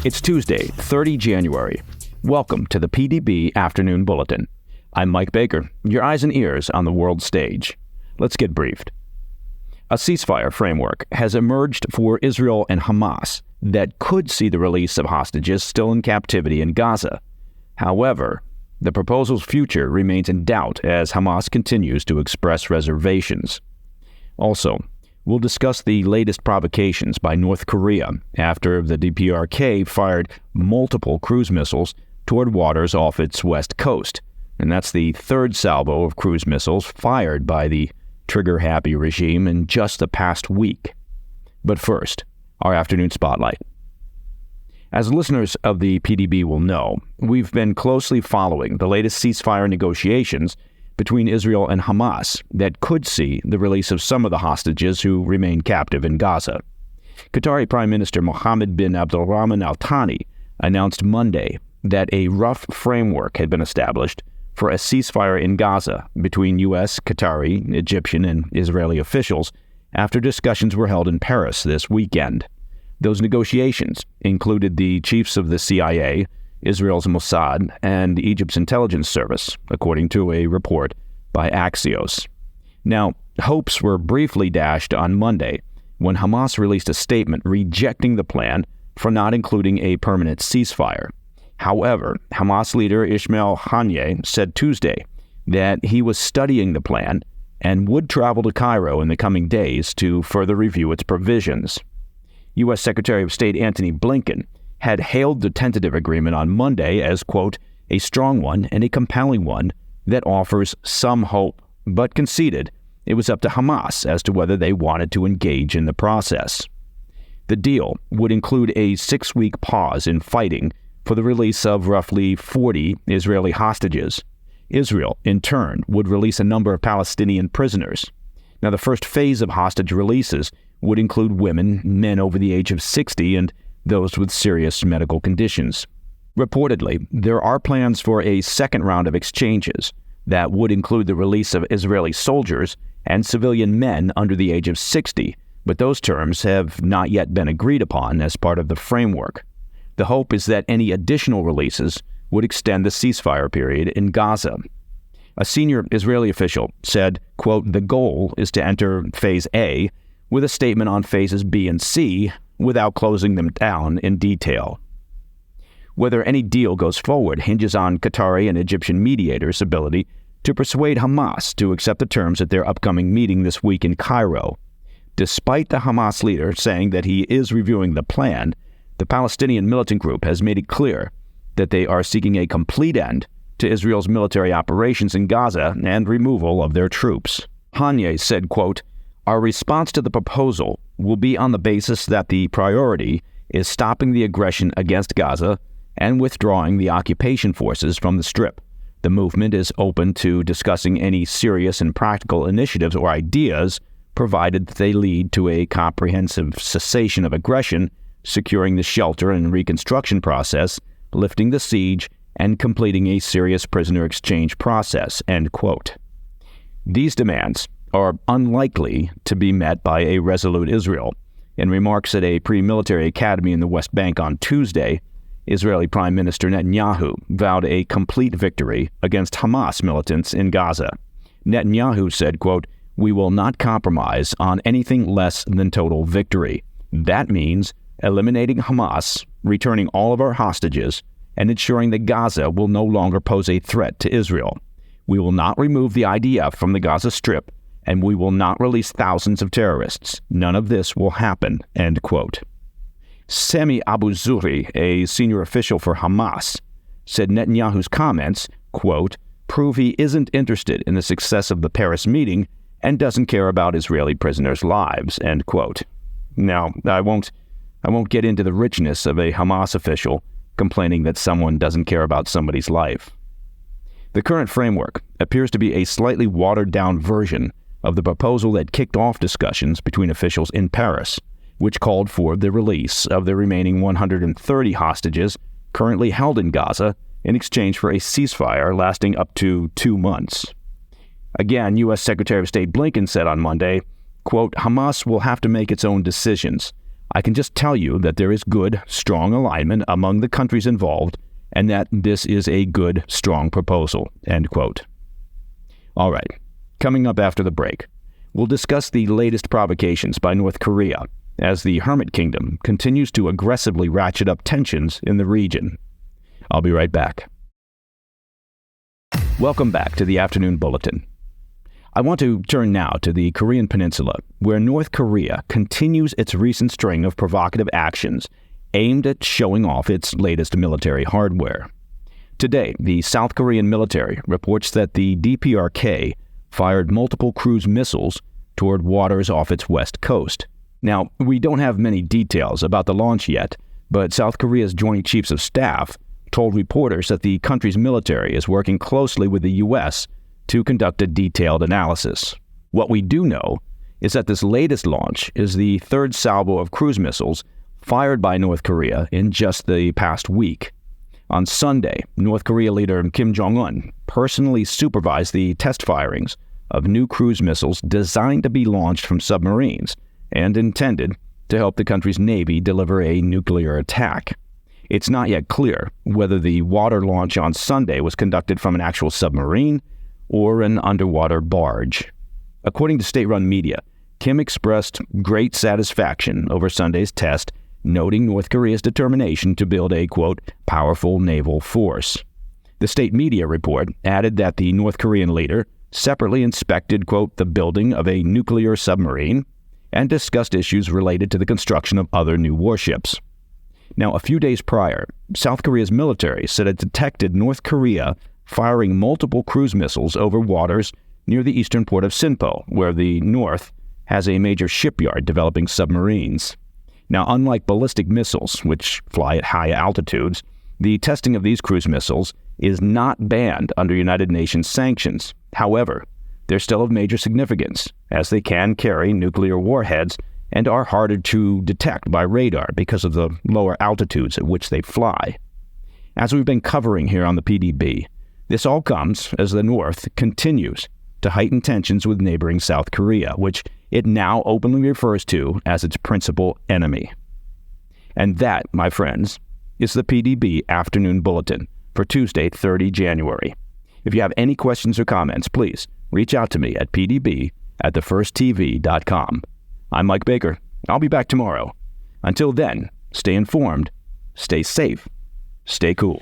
It's Tuesday, 30 January. Welcome to the PDB Afternoon Bulletin. I'm Mike Baker, your eyes and ears on the world stage. Let's get briefed. A ceasefire framework has emerged for Israel and Hamas that could see the release of hostages still in captivity in Gaza. However, the proposal's future remains in doubt as Hamas continues to express reservations. Also, we'll discuss the latest provocations by North Korea after the DPRK fired multiple cruise missiles toward waters off its west coast. And that's the third salvo of cruise missiles fired by the trigger-happy regime in just the past week. But first, our afternoon spotlight. As listeners of the PDB will know, we've been closely following the latest ceasefire negotiations between Israel and Hamas that could see the release of some of the hostages who remain captive in Gaza. Qatari Prime Minister Mohammed bin Abdulrahman Al Thani announced Monday that a rough framework had been established for a ceasefire in Gaza between U.S., Qatari, Egyptian, and Israeli officials after discussions were held in Paris this weekend. Those negotiations included the chiefs of the CIA, Israel's Mossad, and Egypt's intelligence service, according to a report by Axios. Now, hopes were briefly dashed on Monday when Hamas released a statement rejecting the plan for not including a permanent ceasefire. However, Hamas leader Ismail Haniyeh said Tuesday that he was studying the plan and would travel to Cairo in the coming days to further review its provisions. U.S. Secretary of State Antony Blinken had hailed the tentative agreement on Monday as, quote, a strong one and a compelling one that offers some hope, but conceded it was up to Hamas as to whether they wanted to engage in the process. The deal would include a 6-week pause in fighting for the release of roughly 40 Israeli hostages. Israel, in turn, would release a number of Palestinian prisoners. Now, the first phase of hostage releases would include women, men over the age of 60, and those with serious medical conditions. Reportedly, there are plans for a second round of exchanges that would include the release of Israeli soldiers and civilian men under the age of 60, but those terms have not yet been agreed upon as part of the framework. The hope is that any additional releases would extend the ceasefire period in Gaza. A senior Israeli official said, quote, the goal is to enter Phase A with a statement on Phases B and C without closing them down in detail. Whether any deal goes forward hinges on Qatari and Egyptian mediators' ability to persuade Hamas to accept the terms at their upcoming meeting this week in Cairo. Despite the Hamas leader saying that he is reviewing the plan, the Palestinian militant group has made it clear that they are seeking a complete end to Israel's military operations in Gaza and removal of their troops. Haniyeh said, quote, our response to the proposal will be on the basis that the priority is stopping the aggression against Gaza and withdrawing the occupation forces from the Strip. The movement is open to discussing any serious and practical initiatives or ideas, provided that they lead to a comprehensive cessation of aggression, securing the shelter and reconstruction process, lifting the siege, and completing a serious prisoner exchange process, end quote. These demands are unlikely to be met by a resolute Israel. In remarks at a pre-military academy in the West Bank on Tuesday, Israeli Prime Minister Netanyahu vowed a complete victory against Hamas militants in Gaza. Netanyahu said, quote, we will not compromise on anything less than total victory. That means eliminating Hamas, returning all of our hostages, and ensuring that Gaza will no longer pose a threat to Israel. We will not remove the IDF from the Gaza Strip, and we will not release thousands of terrorists. None of this will happen, end quote. Sami Abu Zuhri, a senior official for Hamas, said Netanyahu's comments, quote, prove he isn't interested in the success of the Paris meeting and doesn't care about Israeli prisoners' lives, end quote. Now, I won't get into the richness of a Hamas official complaining that someone doesn't care about somebody's life. The current framework appears to be a slightly watered-down version of the proposal that kicked off discussions between officials in Paris, which called for the release of the remaining 130 hostages currently held in Gaza in exchange for a ceasefire lasting up to 2 months. Again, U.S. Secretary of State Blinken said on Monday, quote, Hamas will have to make its own decisions. I can just tell you that there is good, strong alignment among the countries involved and that this is a good, strong proposal." End quote. All right, coming up after the break, we'll discuss the latest provocations by North Korea as the Hermit Kingdom continues to aggressively ratchet up tensions in the region. I'll be right back. Welcome back to the Afternoon Bulletin. I want to turn now to the Korean Peninsula, where North Korea continues its recent string of provocative actions aimed at showing off its latest military hardware. Today, the South Korean military reports that the DPRK fired multiple cruise missiles toward waters off its west coast. Now, we don't have many details about the launch yet, but South Korea's Joint Chiefs of Staff told reporters that the country's military is working closely with the U.S. to conduct a detailed analysis. What we do know is that this latest launch is the third salvo of cruise missiles fired by North Korea in just the past week. On Sunday, North Korea leader Kim Jong-un personally supervised the test firings of new cruise missiles designed to be launched from submarines and intended to help the country's Navy deliver a nuclear attack. It's not yet clear whether the water launch on Sunday was conducted from an actual submarine or an underwater barge. According to state-run media, Kim expressed great satisfaction over Sunday's test, noting North Korea's determination to build a, quote, powerful naval force. The state media report added that the North Korean leader separately inspected, quote, the building of a nuclear submarine and discussed issues related to the construction of other new warships. Now, a few days prior, South Korea's military said it detected North Korea firing multiple cruise missiles over waters near the eastern port of Sinpo, where the North has a major shipyard developing submarines. Now, unlike ballistic missiles, which fly at high altitudes, the testing of these cruise missiles is not banned under United Nations sanctions. However, they're still of major significance, as they can carry nuclear warheads and are harder to detect by radar because of the lower altitudes at which they fly. As we've been covering here on the PDB, this all comes as the North continues to heighten tensions with neighboring South Korea, which it now openly refers to as its principal enemy. And that, my friends, is the PDB Afternoon Bulletin for Tuesday, 30 January. If you have any questions or comments, please reach out to me at pdb@thefirsttv.com. I'm Mike Baker. I'll be back tomorrow. Until then, stay informed, stay safe, stay cool.